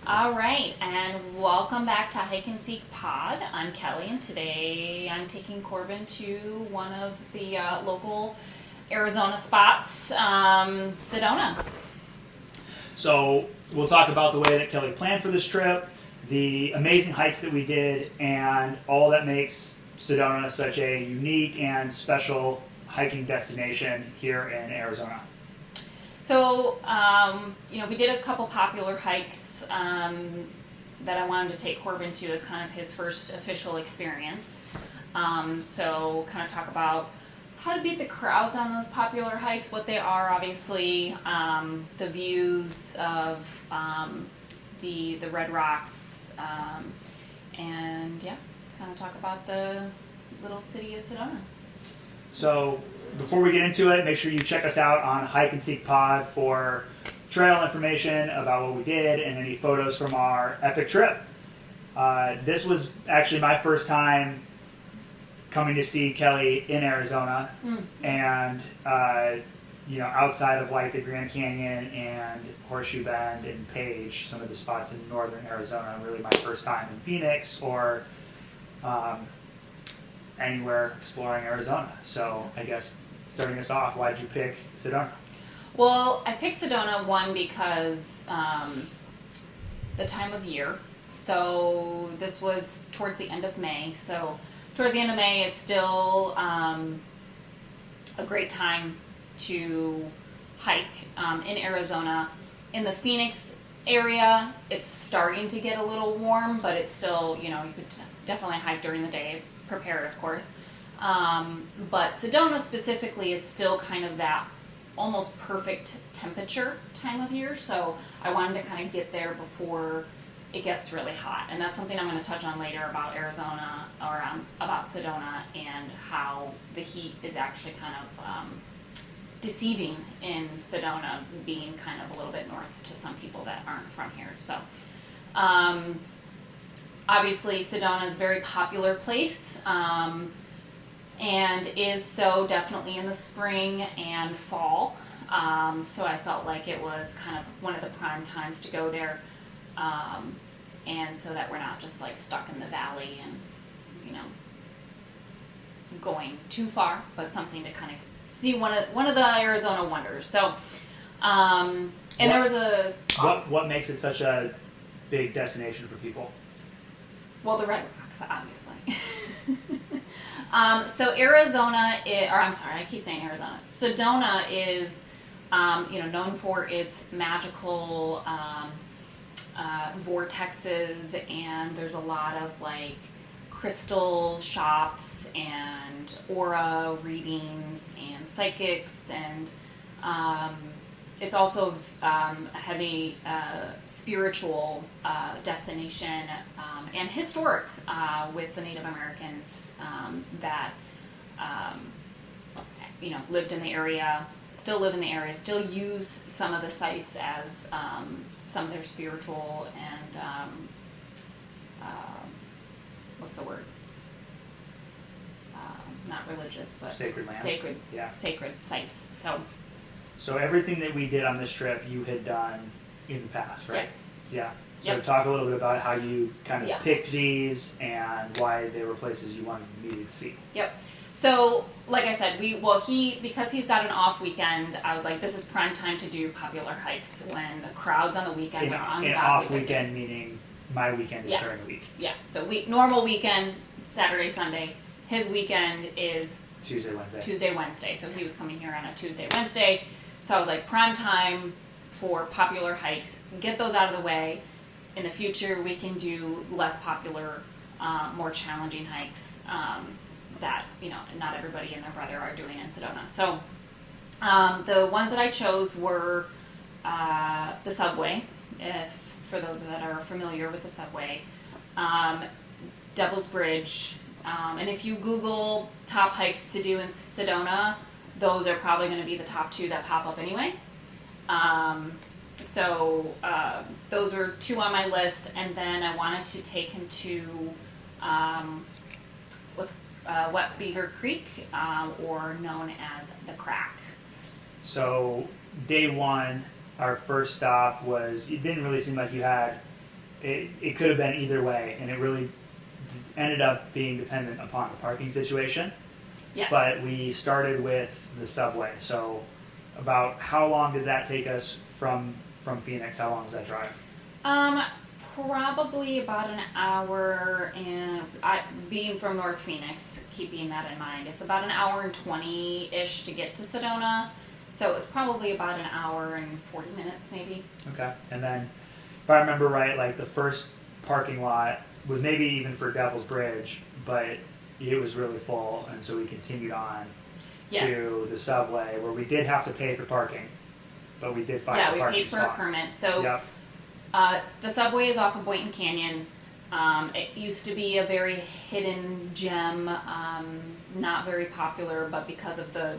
All right, and welcome back to Hike and Seek Pod. I'm Kelly, and today I'm taking Corbin to one of the local Arizona spots, Sedona. So we'll talk about the way that Kelly planned for this trip, the amazing hikes that we did, and all that makes Sedona such a unique and special hiking destination here in Arizona. So, we did a couple popular hikes that I wanted to take Corbin to as kind of his first official experience. So, kind of talk about how to beat the crowds on those popular hikes, what they are, obviously, the views of the Red Rocks, and yeah, kind of talk about the little city of Sedona. So before we get into it, make sure you check us out on Hike and Seek Pod for trail information about what we did and any photos from our epic trip. This was actually my first time coming to see Kelly in Arizona, and outside of like the Grand Canyon and Horseshoe Bend and Page, some of the spots in northern Arizona, really my first time in Phoenix or anywhere exploring Arizona. So I guess starting us off, why'd you pick Sedona? Well, I picked Sedona, one, because the time of year. So this was towards the end of May. So towards the end of May is still a great time to hike in Arizona. In the Phoenix area, it's starting to get a little warm, but it's still, you could definitely hike during the day, prepared, of course. But Sedona specifically is still kind of that almost perfect temperature time of year. So I wanted to kind of get there before it gets really hot. And that's something I'm going to touch on later about Arizona or about Sedona and how the heat is actually kind of deceiving in Sedona, being kind of a little bit north to some people that aren't from here. So obviously Sedona is a very popular place, and is so definitely in the spring and fall. So I felt like it was kind of one of the prime times to go there, and so that we're not just like stuck in the valley and going too far, but something to kind of see one of the Arizona wonders. So, there was a what makes it such a big destination for people? Well, the Red Rocks, obviously. So Arizona, I keep saying Arizona. Sedona is, known for its magical vortexes, and there's a lot of like crystal shops and aura readings and psychics, and it's also a heavy spiritual destination, and historic with the Native Americans that lived in the area, still live in the area, still use some of the sites as some of their spiritual and what's the word? Not religious, but Sacred lands. Sacred sites. So everything that we did on this trip, you had done in the past, right? Yes. Yeah. So Yep. talk a little bit about how you kind of Yeah. picked these and why they were places you wanted me to see. Yep. So, like I said, because he's got an off weekend, I was like, this is prime time to do popular hikes when the crowds on the weekends are ungodly An off busy. weekend meaning my weekend is Yeah. during the week. Yeah. So normal weekend, Saturday, Sunday. His weekend is Tuesday, Wednesday. So he was coming here on a Tuesday, Wednesday. So I was like, prime time for popular hikes. Get those out of the way. In the future, we can do less popular, more challenging hikes that not everybody and their brother are doing in Sedona. So the ones that I chose were the subway. For those that are familiar with the subway, Devil's Bridge. And if you Google top hikes to do in Sedona, those are probably going to be the top two that pop up anyway. So those were two on my list, and then I wanted to take him to Wet Beaver Creek, or known as the Crack. So day one, our first stop was, it didn't really seem like you had it could have been either way, and it really ended up being dependent upon the parking situation. Yeah. But we started with the subway. So about how long did that take us from Phoenix? How long was that drive? Probably about an hour, and being from North Phoenix, keeping that in mind, it's about an hour and 20-ish to get to Sedona, so it was probably about an hour and 40 minutes maybe. Okay. And then, if I remember right, like the first parking lot was maybe even for Devil's Bridge, but it was really full, and so we continued on Yes. to the subway, where we did have to pay for parking, but we did find a we parking paid for spot. a permit. So Yep. the subway is off of Boynton Canyon. It used to be a very hidden gem, not very popular, but because of the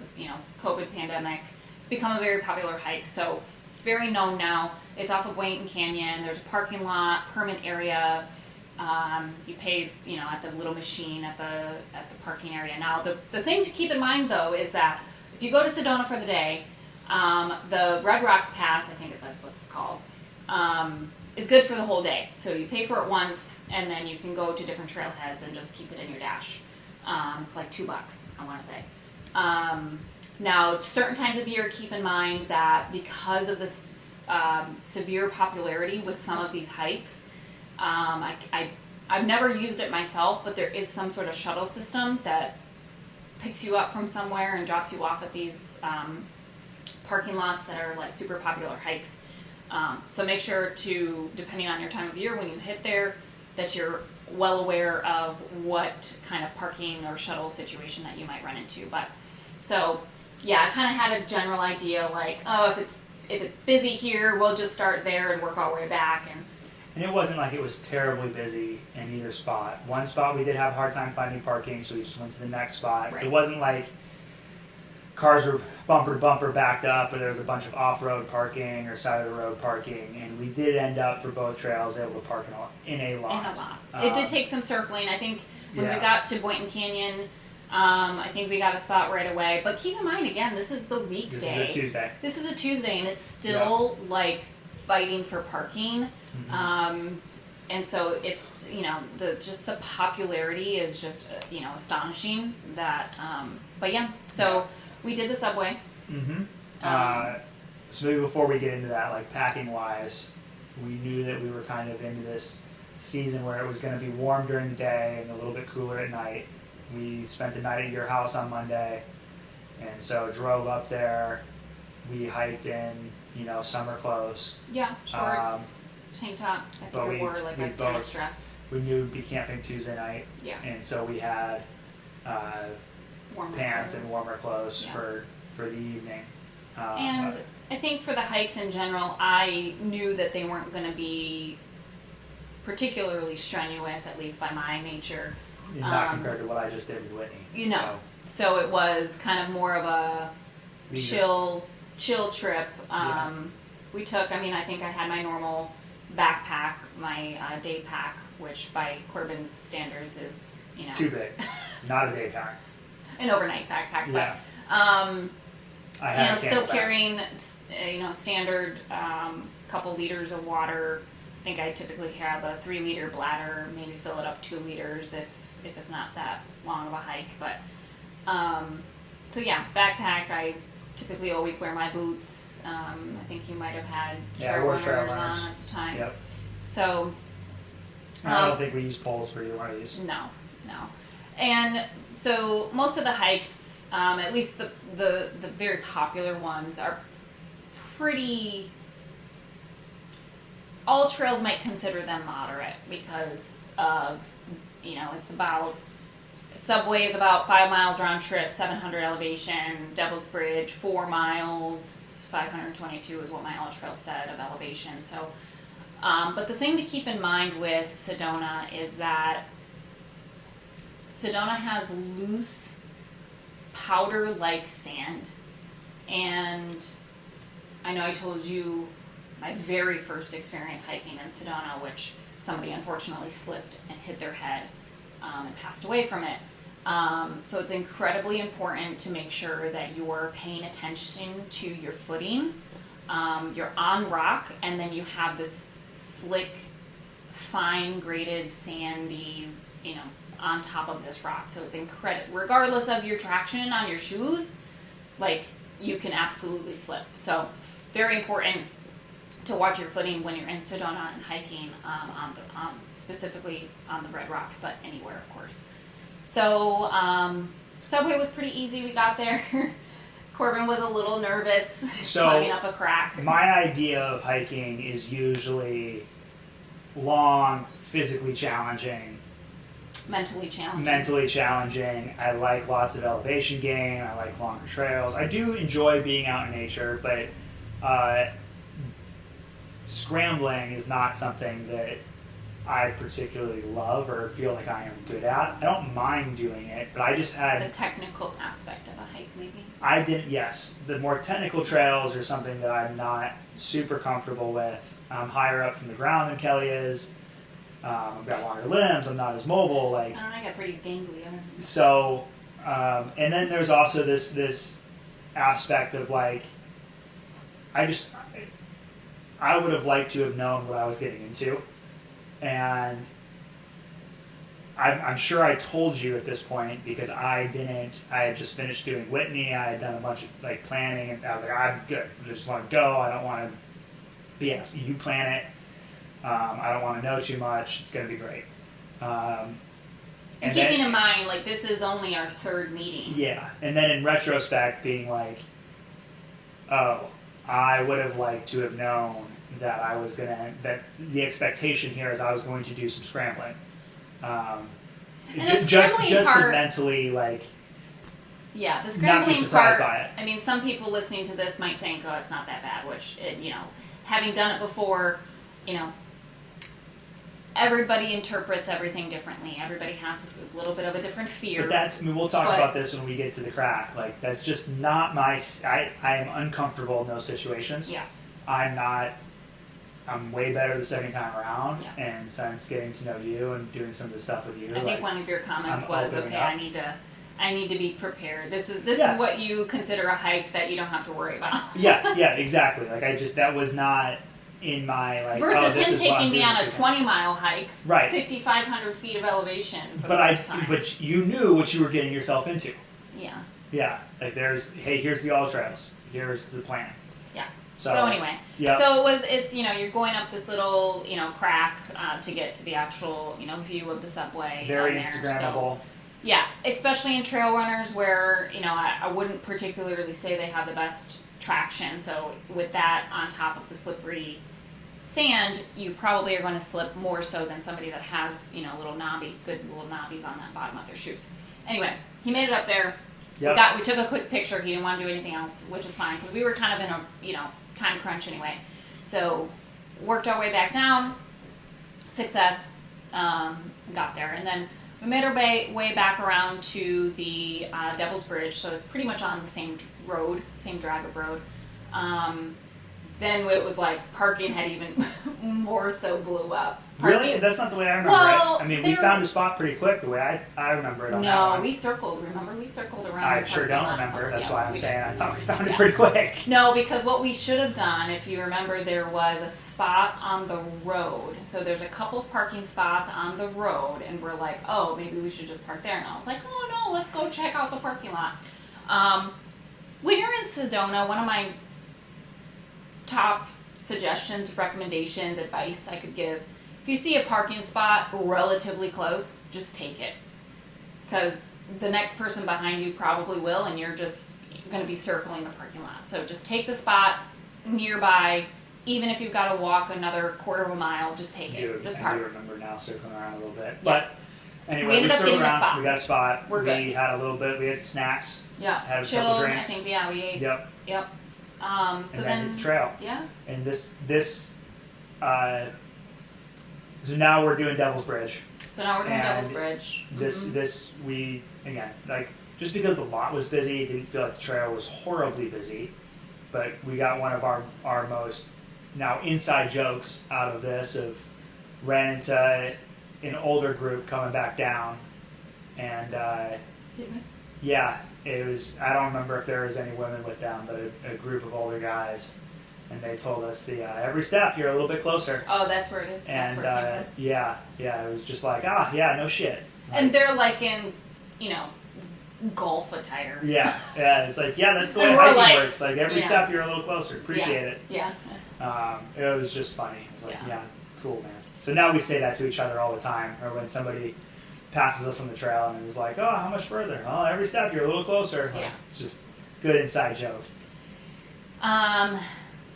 COVID pandemic, it's become a very popular hike. So it's very known now. It's off of Boynton Canyon. There's a parking lot, permit area. You pay, at the little machine at the parking area. Now, the thing to keep in mind though is that if you go to Sedona for the day, the Red Rocks Pass, I think that's what it's called, is good for the whole day. So you pay for it once, and then you can go to different trailheads and just keep it in your dash. It's like $2, I want to say. Now, certain times of year, keep in mind that because of this severe popularity with some of these hikes, I've never used it myself, but there is some sort of shuttle system that picks you up from somewhere and drops you off at these parking lots that are like super popular hikes. So make sure to, depending on your time of year when you hit there, that you're well aware of what kind of parking or shuttle situation that you might run into. But so yeah, I kind of had a general idea like, oh, if it's busy here, we'll just start there and work our way back. And it wasn't like it was terribly busy in either spot. One spot we did have a hard time finding parking, so we just went to the next spot. Right. It wasn't like cars were bumper to bumper backed up, or there was a bunch of off-road parking or side of the road parking. And we did end up, for both trails, able to park in a lot. It did take some circling. I think when we Yeah. got to Boynton Canyon, I think we got a spot right away. But keep in mind, again, this is the weekday. This is a Tuesday. This is a Tuesday, and it's still like fighting for parking. Mm-hmm. And so it's, just the popularity is just, astonishing that, but yeah, so we did the subway. Mm-hmm. So maybe before we get into that, like packing wise, we knew that we were kind of into this season where it was going to be warm during the day and a little bit cooler at night. We spent the night at your house on Monday, and so drove up there. We hiked in, summer clothes. Yeah, shorts, tank top. I think I wore like a tennis dress. We knew we'd be camping Tuesday night. Yeah. And so we had Warmer pants clothes. and warmer clothes Yeah. for the evening. And I think for the hikes in general, I knew that they weren't going to be particularly strenuous, at least by my nature. Not compared to what I just did with Whitney. So it was kind of more of a chill trip. Yeah. We took, I think I had my normal backpack, my day pack, which by Corbin's standards is, too big. Not a day pack. an overnight backpack. Yeah. But, I had a still Camelback. carrying, standard couple liters of water. I think I typically have a 3-liter bladder, maybe fill it up 2 liters if it's not that long of a hike. But, so yeah, backpack, I typically always wear my boots. I think you might have had I wore trail runners on runners. at the time. Yep. So, I don't think we use poles for either one of these. no. And so most of the hikes, at least the very popular ones, are pretty. All trails might consider them moderate because of, it's about. Subway is about 5 miles round trip, 700 elevation. Devil's Bridge 4 miles, 522 is what my all trail said of elevation. So, but the thing to keep in mind with Sedona is that Sedona has loose powder-like sand, and I know I told you my very first experience hiking in Sedona, which somebody unfortunately slipped and hit their head and passed away from it. So it's incredibly important to make sure that you're paying attention to your footing. You're on rock, and then you have this slick fine graded sandy, on top of this rock. So it's incredible. Regardless of your traction on your shoes, like, you can absolutely slip. So very important to watch your footing when you're in Sedona and hiking, specifically on the red rocks, but anywhere, of course. So subway was pretty easy. We got there. Corbin was a little nervous climbing up a crack. My idea of hiking is usually long, physically challenging. Mentally challenging. I like lots of elevation gain. I like longer trails. I do enjoy being out in nature, but scrambling is not something that I particularly love or feel like I am good at. I don't mind doing it, but I just had... The technical aspect of a hike, maybe? I didn't, yes. The more technical trails are something that I'm not super comfortable with. I'm higher up from the ground than Kelly is. I've got longer limbs. I'm not as mobile. Like, I don't know, I got pretty gangly. So, and then there's also this aspect of, like, I would have liked to have known what I was getting into. And I'm sure I told you at this point, because I had just finished doing Whitney. I had done a bunch of, like, planning, and I was like, I'm good. I just want to go. I don't want to BS. You plan it. I don't want to know too much. It's going to be great. And keeping in mind, like, this is only our third meeting. Yeah. And then in retrospect, being like, oh, I would have liked to have known that that the expectation here is I was going to do some scrambling. And the scrambling part, mentally, like, yeah, the scrambling not be surprised part, by it. I mean, some people listening to this might think, oh, it's not that bad, which, having done it before, everybody interprets everything differently. Everybody has a little bit of a different fear. But we'll talk about this when we get to the crack. Like, that's just not my... I am uncomfortable in those situations. Yeah. I'm way better the second time around, yeah. And since getting to know you and doing some of the stuff with you, I think one of your comments was, okay, I need to be prepared. This is what you consider a hike that you don't have to worry about. yeah, exactly. Like, that was not in my, like, versus this him is what I'm taking me doing on a this 20-mile hike, right, 5,500 feet of elevation for the first time. But you knew what you were getting yourself into. Yeah. Yeah. Like, here's the all trails. Here's the plan. Yeah. So anyway, yep. So it's you're going up this little crack to get to the actual view of the subway. Very there. Instagrammable. So, yeah, especially in trail runners where I wouldn't particularly say they have the best traction. So with that on top of the slippery sand, you probably are going to slip more so than somebody that has good little knobbies on that bottom of their shoes. Anyway, he made it up there. Yep. We took a quick picture. He didn't want to do anything else, which is fine because we were kind of in a time crunch anyway. So worked our way back down. Success. Got there, and then we made our way back around to the Devil's Bridge. So it's pretty much on the same road, same drag of road. Then it was like parking had even more so blew up. Really? That's not the way I remember it. I mean, we found a spot pretty quick the way I remember it on that one. We circled. Remember? We circled around. I sure don't remember. That's why I'm saying I thought we found it pretty quick. No, because what we should have done, if you remember, there was a spot on the road. So there's a couple of parking spots on the road, and we're like, oh, maybe we should just park there. And I was like, oh, no, let's go check out the parking lot. When you're in Sedona, one of my top suggestions, recommendations, advice I could give, if you see a parking spot relatively close, just take it. Because the next person behind you probably will, and you're just going to be circling the parking lot. So just take the spot nearby. Even if you've got to walk another quarter of a mile, just take it. Just park. I do remember now circling around a little bit. But anyway, we circled around. We got a spot. We're good. We had a little bit. We had some snacks. Yeah. Had a chilled. couple drinks. I think we ate. Yep. So and then hit the trail. Yeah. And so now we're doing Devil's Bridge. So now we're doing Devil's Bridge. We again, like, just because the lot was busy, it didn't feel like the trail was horribly busy, but we got one of our most now inside jokes out of this of ran into an older group coming back down, and did we? Yeah, it was. I don't remember if there was any women with them, but a group of older guys, and they told us the every step you're a little bit closer. Oh, that's where it is. That's And where it came from. yeah, it was just like, yeah, no shit. Like, And they're like in, golf attire. yeah, it's like, yeah, that's the And way we're hiking like, works. Like every yeah. step you're a little closer. Appreciate it. Yeah. It was just funny. It was like, Yeah. yeah, cool, man. So now we say that to each other all the time, or when somebody passes us on the trail and it was like, oh, how much further? Oh, every step you're a little closer. Like, Yeah. it's just good inside joke.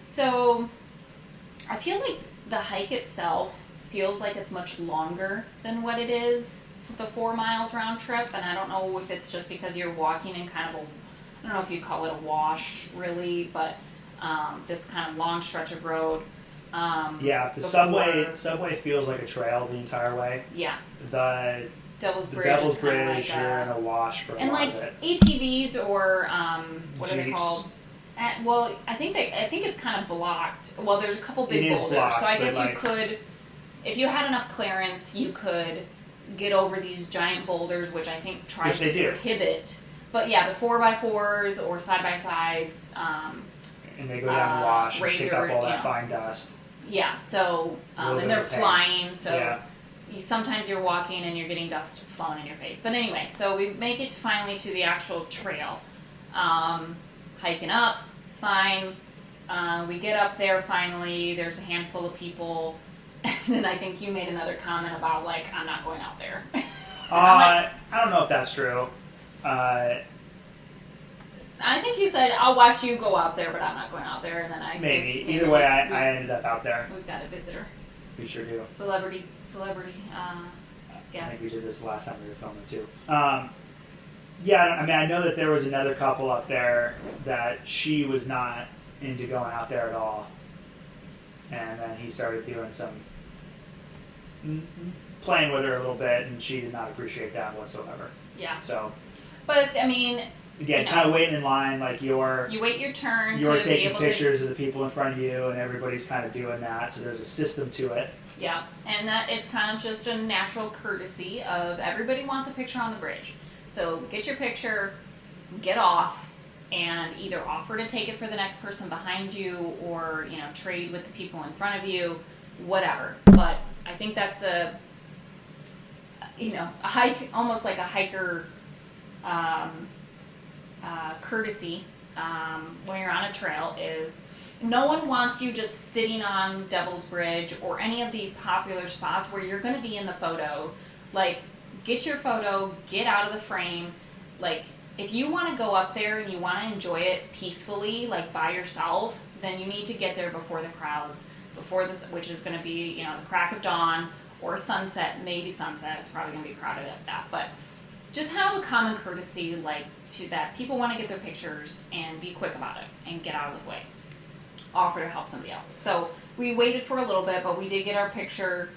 So I feel like the hike itself feels like it's much longer than what it is for the 4 miles round trip, and I don't know if it's just because you're walking in kind of I don't know if you'd call it a wash really, but this kind of long stretch of road. Yeah, the subway feels like a trail the entire way. Yeah. The Devil's Bridge Devil's is kind of Bridge, like you're in a wash for a and lot like of it. ATVs or what are they Jeeps. called? Well, I think it's kind of blocked. Well, there's a couple big It is boulders, blocked, so I but guess like- you could, if you had enough clearance, you could get over these giant boulders, which I think tries Which they to do. prohibit. But yeah, the 4x4s or side by sides. And they go down the wash and pick up razor, all that fine dust. Yeah, so Little and bit they're of a pain. flying, so. Yeah. Sometimes you're walking and you're getting dust falling in your face. But anyway, so we make it finally to the actual trail. Hiking up, it's fine. We get up there finally. There's a handful of people. And then I think you made another comment about, like, I'm not going out there. I don't know if that's true. I think you said, I'll watch you go out there, but I'm not going out there. And then I Maybe. think Either way, I ended up out there. We've got a visitor. We sure do. Celebrity, I guest. think we did this the last time we were filming too. Yeah, I mean, I know that there was another couple up there that she was not into going out there at all, and then he started doing some playing with her a little bit, and she did not appreciate that whatsoever. Yeah. So But, I mean, again, you know, kind of waiting in line, like you wait your turn you're to be taking able pictures of the people in front of you, and everybody's kind of doing that. So there's a system to it. Yeah, and that it's kind of just a natural courtesy of everybody wants a picture on the bridge. So get your picture, get off, and either offer to take it for the next person behind you, or trade with the people in front of you, whatever. But I think that's a hike, almost like a hiker courtesy when you're on a trail is. No one wants you just sitting on Devil's Bridge or any of these popular spots where you're going to be in the photo. Like, get your photo, get out of the frame. Like, if you want to go up there and you want to enjoy it peacefully, like by yourself, then you need to get there before the crowds, before this, which is going to be, the crack of dawn or sunset. Maybe sunset is probably going to be crowded at that, but just have a common courtesy, like, to that people want to get their pictures and be quick about it and get out of the way. Offer to help somebody else. So we waited for a little bit, but we did get our picture.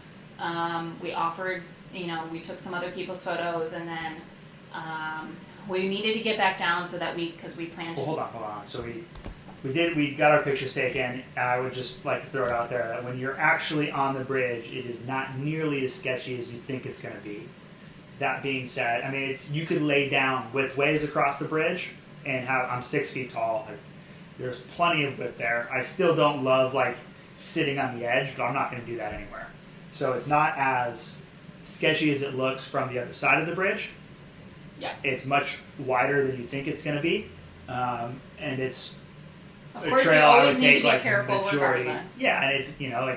We offered, we took some other people's photos, and then we needed to get back down so that because we planned. Well, hold on. So we got our pictures taken. I would just like to throw it out there that when you're actually on the bridge, it is not nearly as sketchy as you think it's going to be. That being said, I mean, you could lay down widthways across the bridge and I'm 6 feet tall. There's plenty of width there. I still don't love sitting on the edge, but I'm not going to do that anywhere. So it's not as sketchy as it looks from the other side of the bridge. Yeah. It's much wider than you think it's going to be, and it's Of a course, trail you I would always need take to be careful majority. regardless. Yeah, and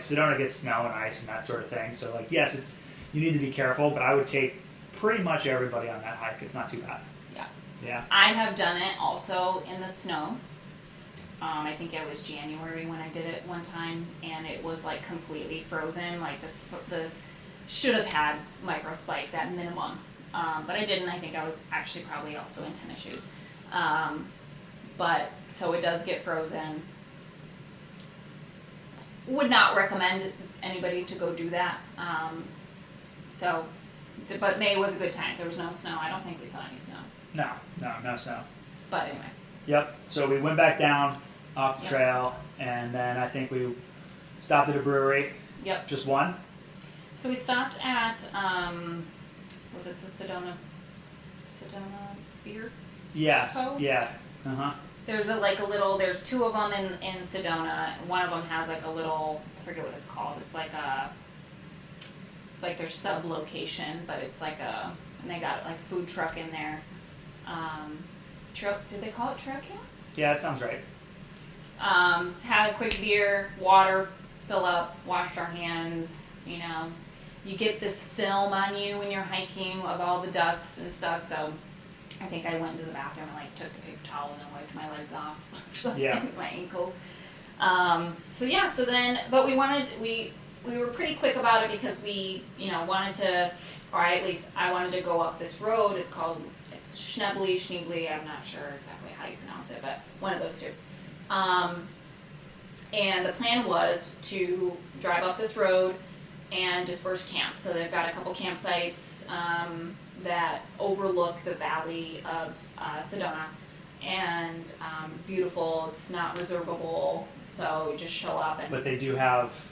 Sedona gets snow and ice and that sort of thing. So yes, you need to be careful, but I would take pretty much everybody on that hike. It's not too bad. Yeah. Yeah. I have done it also in the snow. I think it was January when I did it one time, and it was completely frozen. The should have had micro spikes at minimum, but I didn't. I think I was actually probably also in tennis shoes. But so it does get frozen. Would not recommend anybody to go do that. But May was a good time. There was no snow. I don't think we saw any snow. No snow. But anyway. Yep. So we went back down off the Yep. trail, and then I think we stopped at a brewery. Yep. Just one. So we stopped at was it the Sedona beer? Yes. Co? Yeah. Uh huh. There's there's two of them in Sedona. One of them has like a little, I forget what it's called. It's like their sub location, but it's like and they got like a food truck in there. Did they call it trail camp? Yeah, that sounds right. Had a quick beer, water, fill up, washed our hands, You get this film on you when you're hiking of all the dust and stuff, so I think I went into the bathroom and took the paper towel and then wiped my legs off or something, Yeah. my ankles. But we were pretty quick about it because we, wanted to, or at least I wanted to go up this road. It's Schneebly, I'm not sure exactly how you pronounce it, but one of those two. And the plan was to drive up this road and disperse camp. So they've got a couple campsites that overlook the valley of Sedona, and beautiful. It's not reservable, so you just show up and. But they do have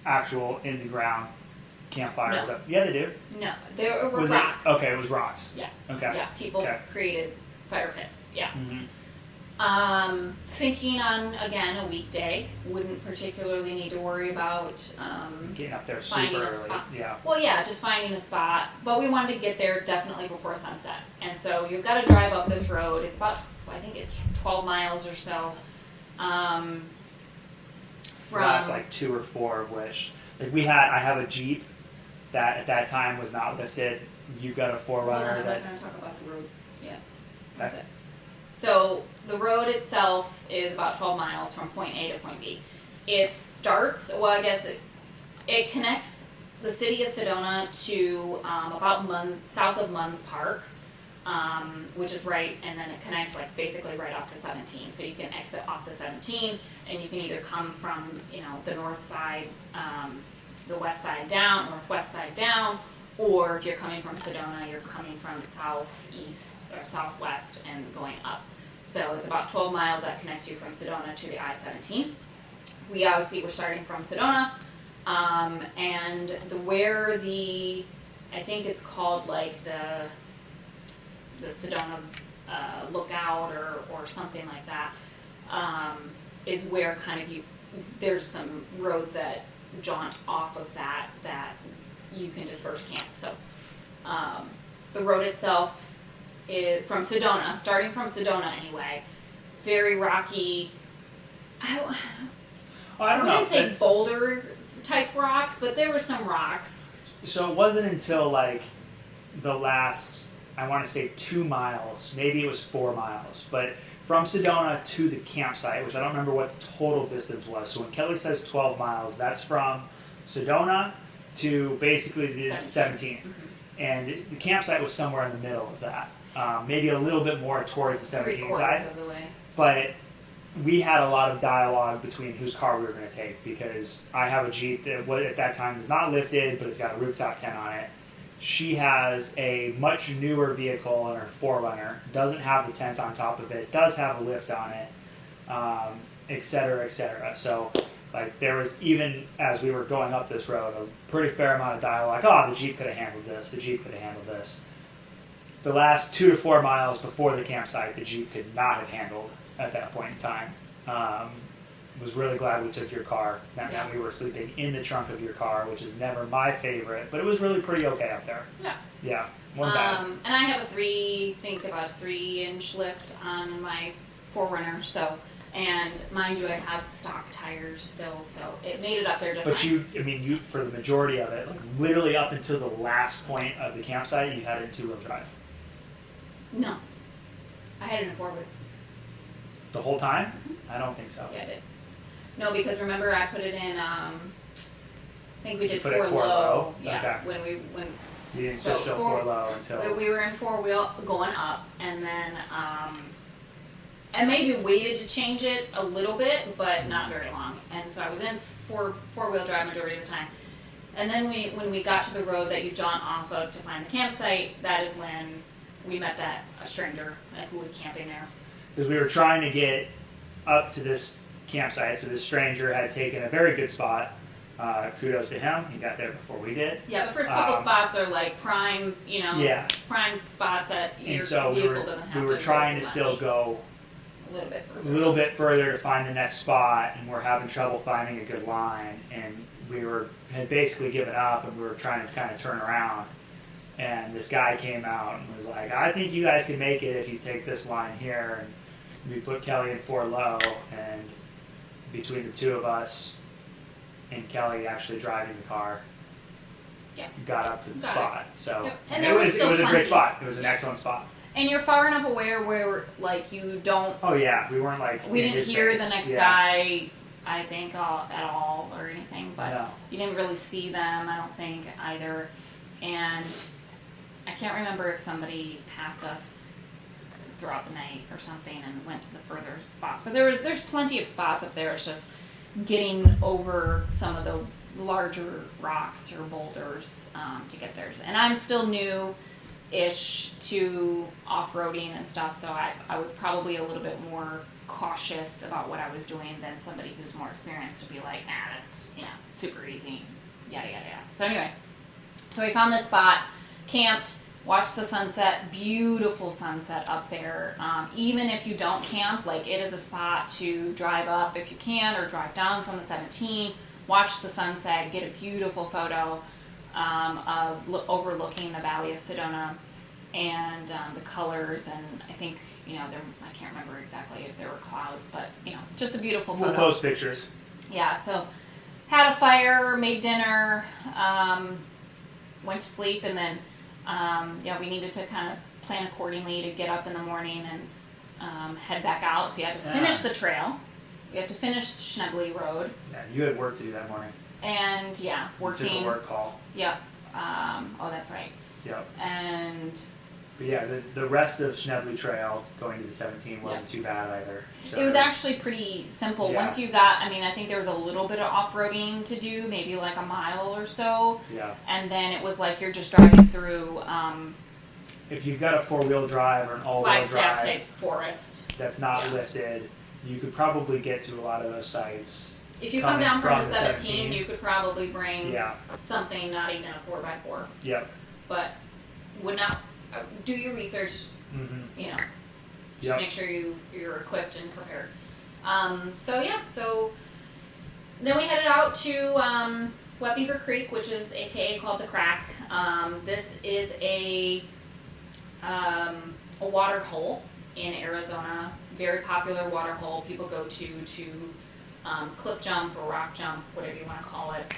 actual in the ground campfires. No. Yeah, they do. No, there were Was rocks. it? Okay, it was rocks. Yeah. Okay. Yeah, people Okay. created fire pits. Yeah. Mm-hmm. Thinking on, again, a weekday, wouldn't particularly need to worry about Getting up there finding super a early. spot. Yeah. Well, yeah, just finding a spot. But we wanted to get there definitely before sunset. And so you've got to drive up this road. It's about, I think it's 12 miles or so. Last 2 or 4 of which, I have a Jeep that at that time was not lifted. You've got a 4Runner I'm that. not going to talk about the road. Yeah, that's Okay. it. So the road itself is about 12 miles from point A to point B. It starts, it connects the city of Sedona to south of Munns Park, which is right, and then it connects basically right off the 17. So you can exit off the 17, and you can either come from the north side, the west side down, northwest side down, or if you're coming from Sedona, you're coming from the southeast or southwest and going up. So it's about 12 miles that connects you from Sedona to the I-17. We obviously were starting from Sedona, and I think it's called the Sedona Lookout or something like that, is where there's some roads that jaunt off of that you can disperse camp. So the road itself is starting from Sedona anyway, very rocky. I don't know. wouldn't say boulder type rocks, but there were some rocks. So it wasn't until the last, I want to say 2 miles, maybe it was 4 miles, but from Sedona to the campsite, which I don't remember what the total distance was. So when Kelly says 12 miles, that's from Sedona to basically the 17. Mm-hmm. And the campsite was somewhere in the middle of that. Maybe a little bit more towards the 17 side. Of the way. But we had a lot of dialogue between whose car we were going to take, because I have a Jeep that at that time was not lifted, but it's got a rooftop tent on it. She has a much newer vehicle in her 4Runner, doesn't have the tent on top of it, does have a lift on it, et cetera, et cetera. So there was, even as we were going up this road, a pretty fair amount of dialogue. Oh, the Jeep could have handled this. The Jeep could have handled this. The last 2 to 4 miles before the campsite, the Jeep could not have handled at that point in time. Was really glad we took your car. That meant we were sleeping in the trunk of your car, which is never my favorite, but it was really pretty okay up there. Yeah. Yeah. One bad. And I have about a 3-inch lift on my 4Runner, so. And mind you, I have stock tires still, so it made it up there just fine. But you for the majority of it, literally up until the last point of the campsite, you had it in 2-wheel drive. No. I had it in 4-wheel. The whole time? Mm-hmm. I don't think so. Yeah, I did. No, because remember I put it in, I think we did 4 low. low. Yeah, Okay. when You didn't switch to 4 low until... We were in 4-wheel going up, and then, I maybe waited to change it a little bit, but not very long. And so I was in 4-wheel drive majority of the time. And then when we got to the road that you jaunt off of to find the campsite, that is when we met a stranger who was camping there. Because we were trying to get up to this campsite, so this stranger had taken a very good spot. Kudos to him. He got there before we did. Yeah, the first couple spots are prime, Yeah. prime spots that your And so vehicle doesn't have to we were go trying too to much. still go a little bit a further. little bit further to find the next spot, and we're having trouble finding a good line, and had basically given up, and we were trying to kind of turn around, and this guy came out and was like, I think you guys can make it if you take this line here, and we put Kelly in 4 low, and between the two of us and Kelly actually driving the car, got up to the spot. So Yep. And there was still a plenty. great spot. It was an excellent spot. And you're far enough aware where, like, you don't... Oh, yeah. We weren't, like, We in didn't his hear face. the next Yeah. guy, I think, at all or anything. But No. you didn't really see them, I don't think, either. And I can't remember if somebody passed us throughout the night or something and went to the further spots. But there's plenty of spots up there. It's just getting over some of the larger rocks or boulders to get there. And I'm still new-ish to off-roading and stuff, so I was probably a little bit more cautious about what I was doing than somebody who's more experienced to be like, nah, that's super easy, yada yada yada. So anyway, so we found this spot, camped, watched the sunset, beautiful sunset up there. Even if you don't camp, like, it is a spot to drive up if you can, or drive down from the 17, watch the sunset, get a beautiful photo of overlooking the Valley of Sedona, and the colors, and I think, I can't remember exactly if there were clouds, but, just a beautiful photo. We'll post pictures. Yeah, so had a fire, made dinner, went to sleep, and then, we needed to kind of plan accordingly to get up in the morning and head back out. So you had to finish the trail. You have to finish Schnebley Road. Yeah, you had work to do that morning. And, working. You took a work call. Yep. Oh, that's right. Yep. But yeah, the rest of Schnebley Trail going to the 17 wasn't too bad either. So it was actually pretty simple. Yeah. Once you got, I think there was a little bit of off-roading to do, maybe like a mile or so. Yeah. And then it was like you're just driving through if you've got a 4-wheel drive or an all-wheel Flagstaff drive type forest. that's not lifted, you could probably get to a lot of those sites. If you come coming down from the the 17, you could probably bring Yeah. something, not even a 4x4. Yep. But would not do your research. Mm-hmm. Just Yep. make sure you're equipped and prepared. So then we headed out to Wet Beaver Creek, which is AKA called the Crack. This is a water hole in Arizona, very popular water hole people go to cliff jump or rock jump, whatever you want to call it.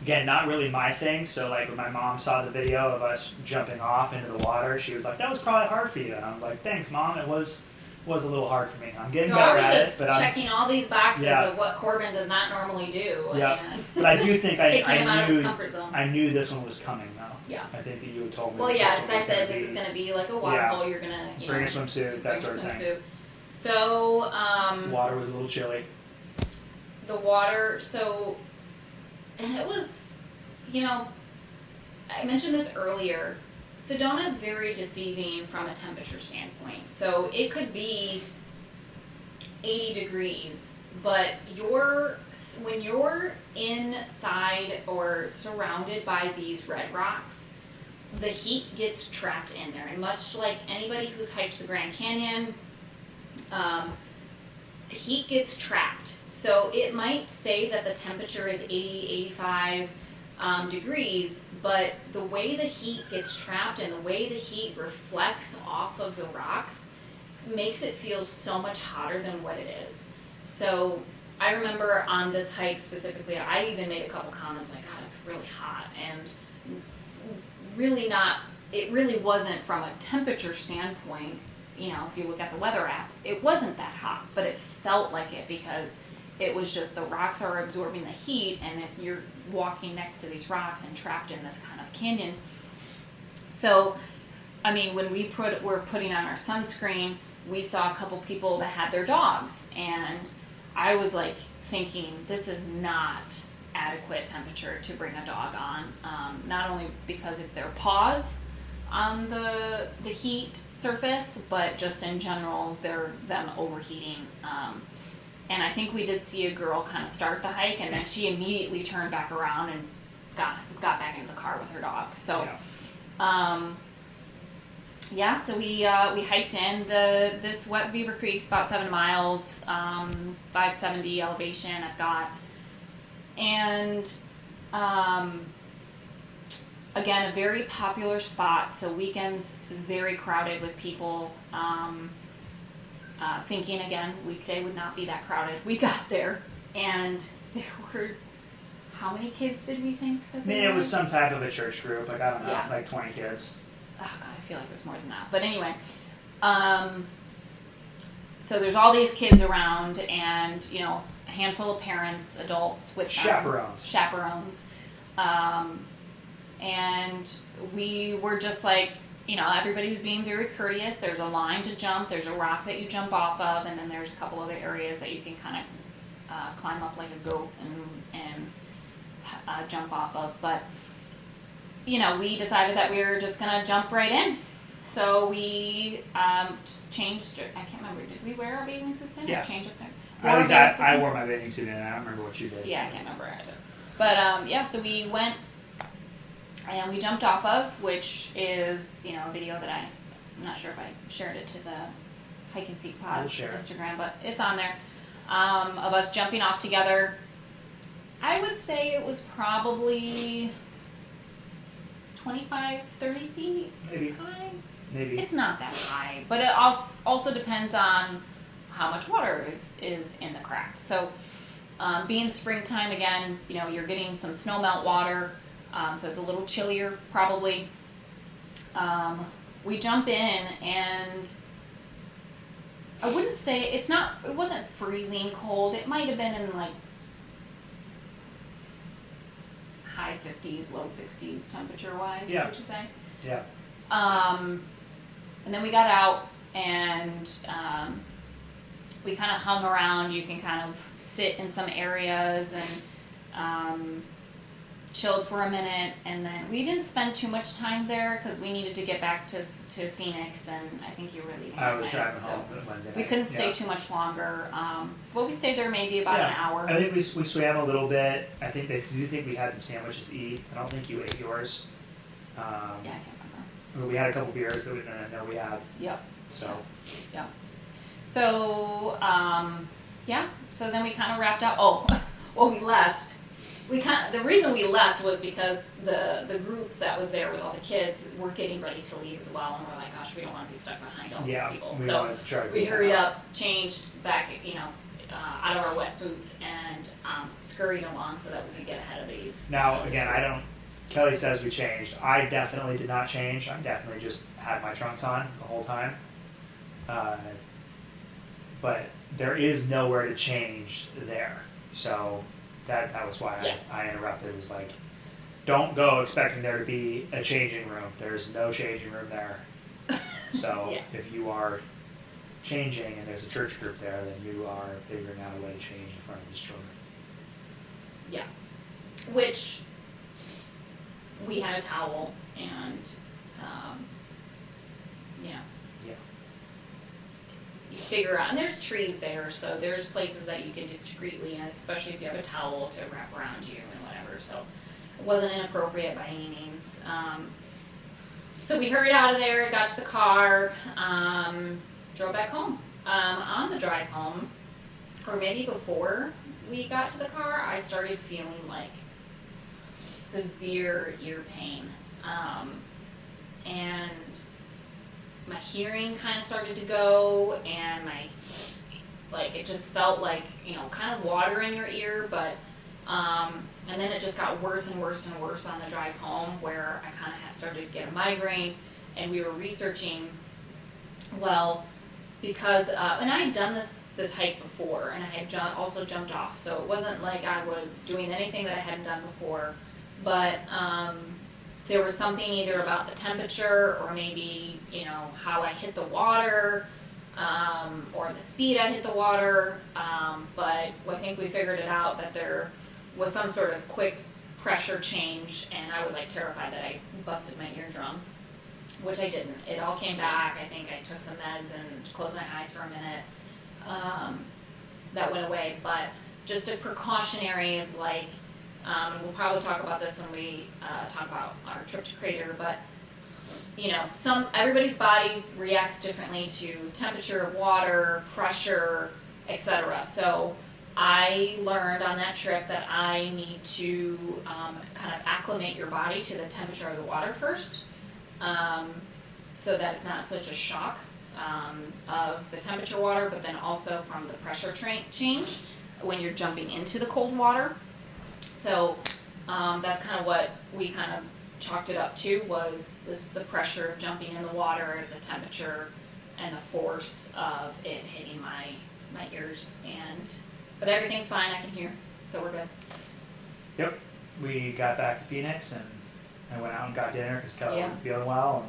Again, not really my thing. So, like, when my mom saw the video of us jumping off into the water, she was like, "That was probably hard for you." And I was like, "Thanks, Mom. It was a little hard for me. I'm getting So better I was at just it." But checking all these boxes Yeah. of what Corbin does not normally do, Yeah. and but I do think taking him out of his knew comfort zone. I knew this one was coming though. Yeah. I think that you had told me. Well, that yes, this one I was said gonna this be- is going to be like a water hole. You're going to Bring a swimsuit, that sort of thing. swimsuit. So Water was a little chilly. the water. So, and it was, I mentioned this earlier. Sedona is very deceiving from a temperature standpoint. So it could be 80 degrees, but when you're inside or surrounded by these red rocks, the heat gets trapped in there. And much like anybody who's hiked the Grand Canyon, heat gets trapped. So it might say that the temperature is 80, 85 degrees, but the way the heat gets trapped and the way the heat reflects off of the rocks makes it feel so much hotter than what it is. So I remember on this hike specifically, I even made a couple comments like, God, it's really hot, and it really wasn't from a temperature standpoint. If you look at the weather app, it wasn't that hot, but it felt like it because it was just the rocks are absorbing the heat, and you're walking next to these rocks and trapped in this kind of canyon. So, when we were putting on our sunscreen, we saw a couple people that had their dogs, and I was like thinking, this is not adequate temperature to bring a dog on, not only because of their paws on the heat surface, but just in general, them overheating. And I think we did see a girl kind of start the hike, and then she immediately turned back around and got back into the car with her dog. So, Yeah. yeah, so we hiked in this Wet Beaver Creek's about 7 miles, 570 elevation I've got, and again, a very popular spot. So weekends very crowded with people. Thinking again, weekday would not be that crowded. We got there, and there were, how many kids did we think that I mean, there it was some type of a church group. Like, I don't know, Yeah. like 20 kids. Oh god, I feel like it was more than that. But anyway, so there's all these kids around, and a handful of parents, adults with them. Chaperones. And we were just like, everybody was being very courteous. There's a line to jump. There's a rock that you jump off of, and then there's a couple other areas that you can kind of climb up like a goat and jump off of. But we decided that we were just gonna jump right in. So we just changed. I can't remember. Did we wear our bathing suits in? Yeah. Or change up there? At least I wore my bathing suit in. I don't remember what you did. Yeah, I can't remember either. But yeah, so we went and we jumped off of, which is a video that I'm not sure if I shared it to the Hike and Seek Pod Instagram, but it's on there, of us jumping off together. I would say it was probably 25, 30 feet high. Maybe. It's not that high, but it also depends on how much water is in the crack. So being springtime again, you're getting some snow melt water, so it's a little chillier probably. We jump in, and I wouldn't say it wasn't freezing cold. It might have been in like high 50s, low 60s temperature wise, Yeah. would you say? Yeah. And then we got out, and we kind of hung around. You can kind of sit in some areas and chilled for a minute, and then we didn't spend too much time there because we needed to get back to Phoenix, and I think you were leaving. I was driving home Wednesday night. We couldn't stay too much longer. But we stayed there maybe about an hour. I think we swam a little bit. I think they do think we had some sandwiches to eat. I don't think you ate yours. Yeah, I can't remember. We had a couple beers that we didn't know we had. Yep. So. Yeah. So yeah. So then we kind of wrapped up. Oh, well, we left. The reason we left was because the group that was there with all the kids were getting ready to leave as well, and we're like, gosh, we don't want to be stuck behind all these people. So we hurried up, changed back, out of our wetsuits, and scurried along so that we could get ahead of these. Now, again, Kelly says we changed. I definitely did not change. I definitely just had my trunks on the whole time. But there is nowhere to change there. So that was why I interrupted. It was like, don't go expecting there to be a changing room. There's no changing room there. So if you are changing and there's a church group there, then you are figuring out a way to change in front of these children. Yeah. Which we had a towel, and you figure out, and there's trees there, so there's places that you can discreetly, and especially if you have a towel to wrap around you and whatever, so it wasn't inappropriate by any means. So we hurried out of there, got to the car, drove back home. On the drive home, or maybe before we got to the car, I started feeling like severe ear pain, and my hearing kind of started to go, and it just felt like, kind of water in your ear, but, and then it just got worse and worse and worse on the drive home, where I kind of had started to get a migraine, and we were researching, because, and I had done this hike before, and I had also jumped off, so it wasn't like I was doing anything that I hadn't done before, but, there was something either about the temperature, or maybe, how I hit the water, or the speed I hit the water, but I think we figured it out that there was some sort of quick pressure change, and I was terrified that I busted my eardrum, which I didn't. It all came back. I think I took some meds and closed my eyes for a minute. That went away, but just a precautionary of we'll probably talk about this when we talk about our trip to Crater, but everybody's body reacts differently to temperature of water, pressure, etc. So I learned on that trip that I need to kind of acclimate your body to the temperature of the water first, so that it's not such a shock of the temperature water, but then also from the pressure change when you're jumping into the cold water. So that's kind of what we kind of chalked it up to, was the pressure of jumping in the water, the temperature, and the force of it hitting my ears. But everything's fine, I can hear, so we're good. Yep. We got back to Phoenix and I went out and got dinner because Kelly Yeah. wasn't feeling well.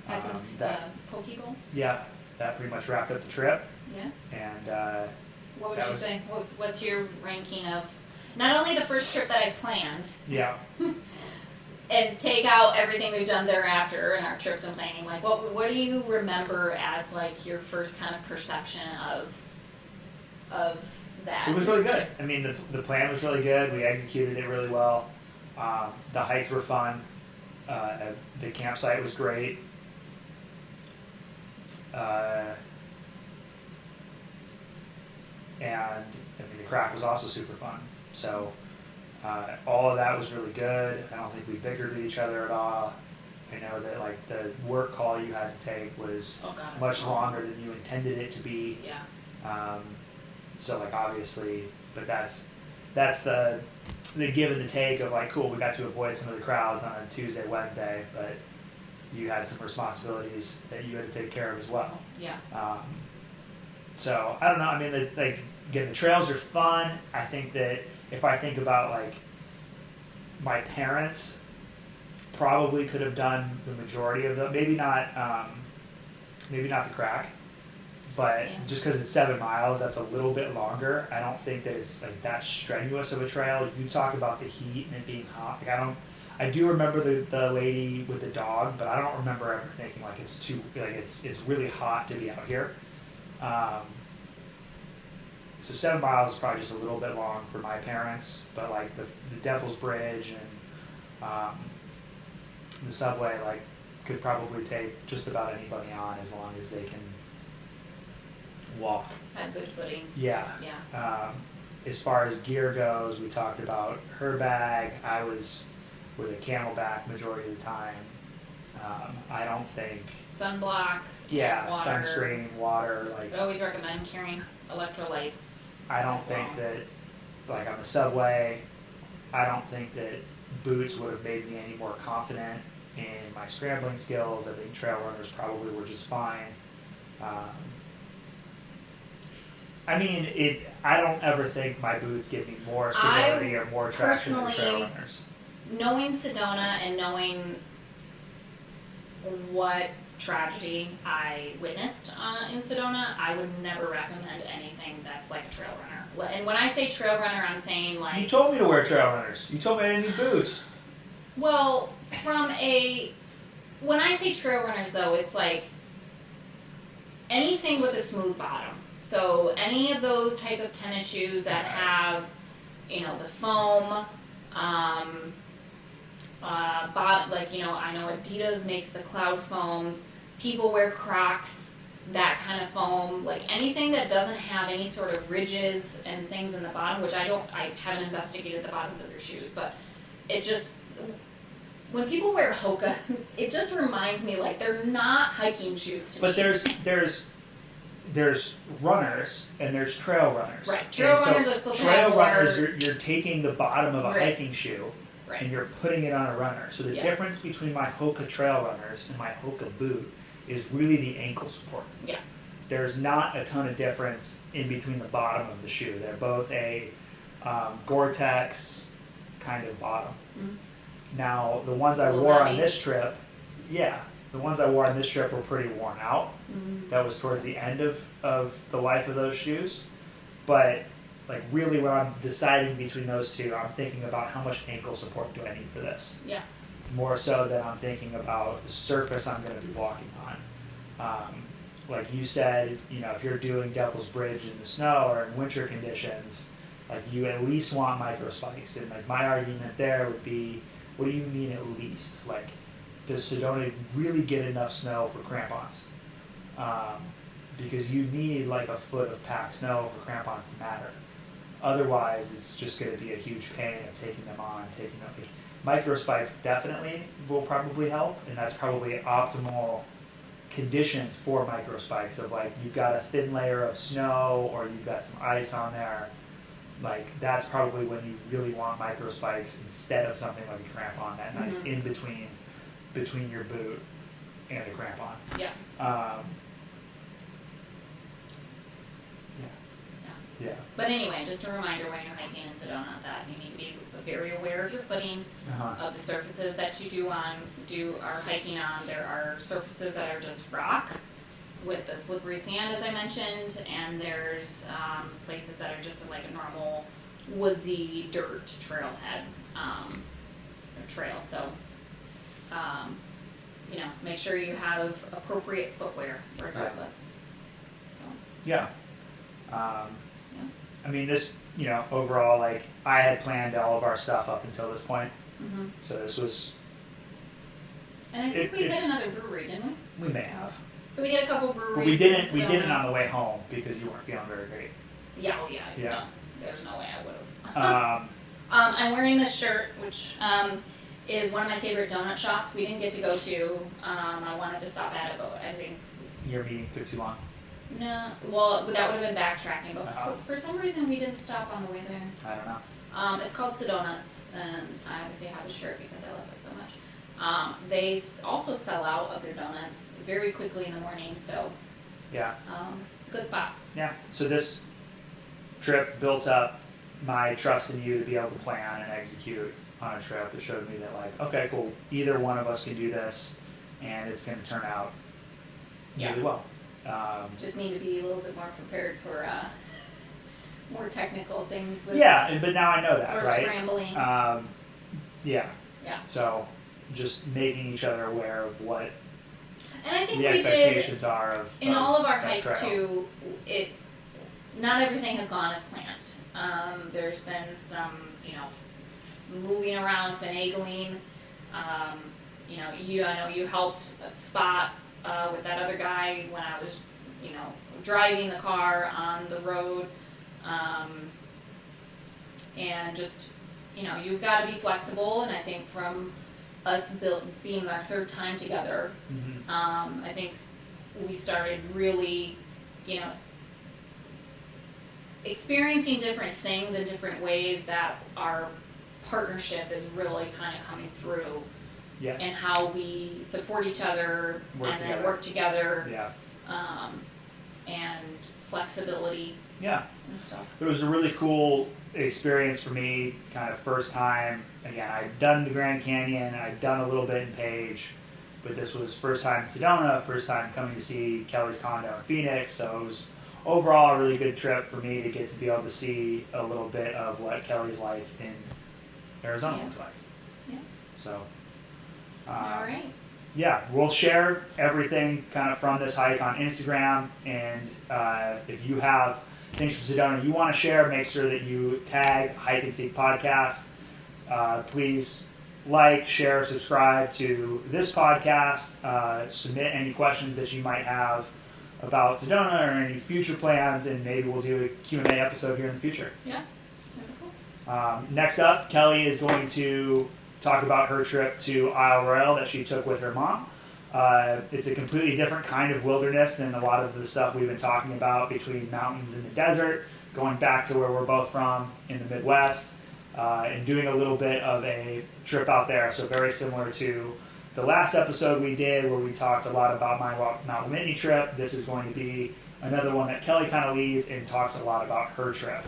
Had some that poke bowls? Yeah, that pretty much wrapped up the trip. Yeah. And What would that you was- say? What's your ranking of not only the first trip that I planned, yeah, and take out everything we've done thereafter in our trips and planning, like what do you remember as like your first kind of perception of that? it was really good. I mean, the plan was really good. We executed it really well. The hikes were fun. The campsite was great. And I mean, the crack was also super fun. So all of that was really good. I don't think we bickered with each other at all. I know that like the work call you had to take was much longer than you intended it to be. Yeah. So like obviously, but that's the give and the take of like, cool, we got to avoid some of the crowds on a Tuesday, Wednesday, but you had some responsibilities that you had to take care of as well. Yeah. So I don't know. I mean, again, the trails are fun. I think that if I think about like my parents, probably could have done the majority of them. Maybe not the crack, but just because it's 7 miles, that's a little bit longer. I don't think that it's like that strenuous of a trail. You talk about the heat and it being hot. Like I do remember the lady with the dog, but I don't remember ever thinking like it's it's really hot to be out here. So 7 miles is probably just a little bit long for my parents, but like the Devil's Bridge and the subway like could probably take just about anybody on as long as they can walk. Had good footing. Yeah. Yeah. As far as gear goes, we talked about her bag. I was with a Camelback majority of the time. I don't think. Sunblock. Yeah, water. sunscreen, water, like. I always recommend carrying electrolytes. I don't as think well. that, like on the subway, I don't think that boots would have made me any more confident in my scrambling skills. I think trail runners probably were just fine. I mean, I don't ever think my boots give me more stability or more traction than trail runners. Knowing Sedona and knowing what tragedy I witnessed in Sedona, I would never recommend anything that's like a trail runner. And when I say trail runner, I'm saying like... You told me to wear trail runners. You told me I didn't need boots. Well, when I say trail runners though, it's like anything with a smooth bottom. So any of those type of tennis shoes that have, the foam, bottom, like, I know Adidas makes the cloud foams. People wear Crocs, that kind of foam. Like anything that doesn't have any sort of ridges and things in the bottom, which I haven't investigated the bottoms of your shoes, but it just, when people wear Hokas, it just reminds me like they're not hiking shoes to me. But there's runners and there's trail runners. Right, trail runners are supposed to have trail more... runners, you're taking the bottom of a hiking shoe right. and you're putting it on a runner. So the difference between my Hoka trail runners and my Hoka boot is really the ankle support. Yeah. There's not a ton of difference in between the bottom of the shoe. They're both a Gore-Tex kind of bottom. Mm-hmm. Now, the ones I wore on this trip, were pretty worn out. Mm-hmm. That was towards the end of the life of those shoes. But like really when I'm deciding between those two, I'm thinking about how much ankle support do I need for this. Yeah. More so than I'm thinking about the surface I'm going to be walking on. Like you said, if you're doing Devil's Bridge in the snow or in winter conditions, like you at least want micro spikes. And like my argument there would be, what do you mean at least? Like does Sedona really get enough snow for crampons? Because you need like a foot of packed snow for crampons to matter. Otherwise, it's just going to be a huge pain of taking them on, taking them. Like, micro spikes definitely will probably help, and that's probably optimal conditions for micro spikes of like you've got a thin layer of snow or you've got some ice on there. Like that's probably when you really want micro spikes instead of something like a crampon, that nice in between your boot and a crampon. Yeah. Yeah. But anyway, just a reminder when you're hiking in Sedona that you need to be very aware of your footing, of the surfaces that you are hiking on. There are surfaces that are just rock with the slippery sand, as I mentioned, and there's places that are just like a normal woodsy dirt trailhead or trail. So, make sure you have appropriate footwear regardless. So. Yeah. I mean, this, overall, like, I had planned all of our stuff up until this point. Mm-hmm. So this was... And I think we hit another brewery, didn't we? We may have. So we hit a couple breweries. But we didn't on the way home because you weren't feeling very great. Yeah, no, there's no way I would have. I'm wearing this shirt, which is one of my favorite donut shops we didn't get to go to. I wanted to stop at it, but I think... Your meeting took too long? No, well, that would have been backtracking, but for some reason we didn't stop on the way there. I don't know. It's called Sedonuts, and I obviously have the shirt because I love it so much. They also sell out of their donuts very quickly in the morning, so yeah, it's a good spot. Yeah, so this trip built up my trust in you to be able to plan and execute on a trip. It showed me that, like, okay, cool, either one of us can do this, and it's going to turn out really well. Just need to be a little bit more prepared for more technical things. But now I know that, or right? Scrambling. Yeah. Yeah. So just making each other aware of what and I think the expectations are of in all of our hikes trail. too. Not everything has gone as planned. There's been some, moving around, finagling. I know you helped spot. With that other guy when I was, driving the car on the road, and just, you've got to be flexible. And I think from us being our third time together, I think we started really, experiencing different things in different ways that our partnership is really kind of coming through. Yeah. And how we support each other then work together. Yeah. And flexibility. Yeah. And stuff. It was a really cool experience for me, kind of first time. Again, I'd done the Grand Canyon, I'd done a little bit in Page, but this was first time in Sedona, first time coming to see Kelly's condo in Phoenix, so it was overall a really good trip for me to get to be able to see a little bit of what Kelly's life in Arizona looks like. Yeah. So... all right. Yeah, we'll share everything kind of from this hike on Instagram, and if you have things from Sedona you want to share, make sure that you tag Hike and Seek Podcast. Please like, share, subscribe to this podcast. Submit any questions that you might have about Sedona or any future plans, and maybe we'll do a Q&A episode here in the future. Yeah, cool. Next up, Kelly is going to talk about her trip to Isle Royale that she took with her mom. It's a completely different kind of wilderness than a lot of the stuff we've been talking about between mountains and the desert, going back to where we're both from in the Midwest, and doing a little bit of a trip out there. So very similar to the last episode we did where we talked a lot about my Mount Whitney trip. This is going to be another one that Kelly kind of leads and talks a lot about her trip.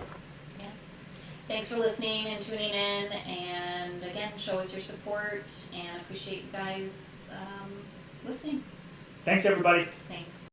Thanks for listening and tuning in, and again, show us your support, and appreciate you guys listening. Thanks, everybody. Thanks.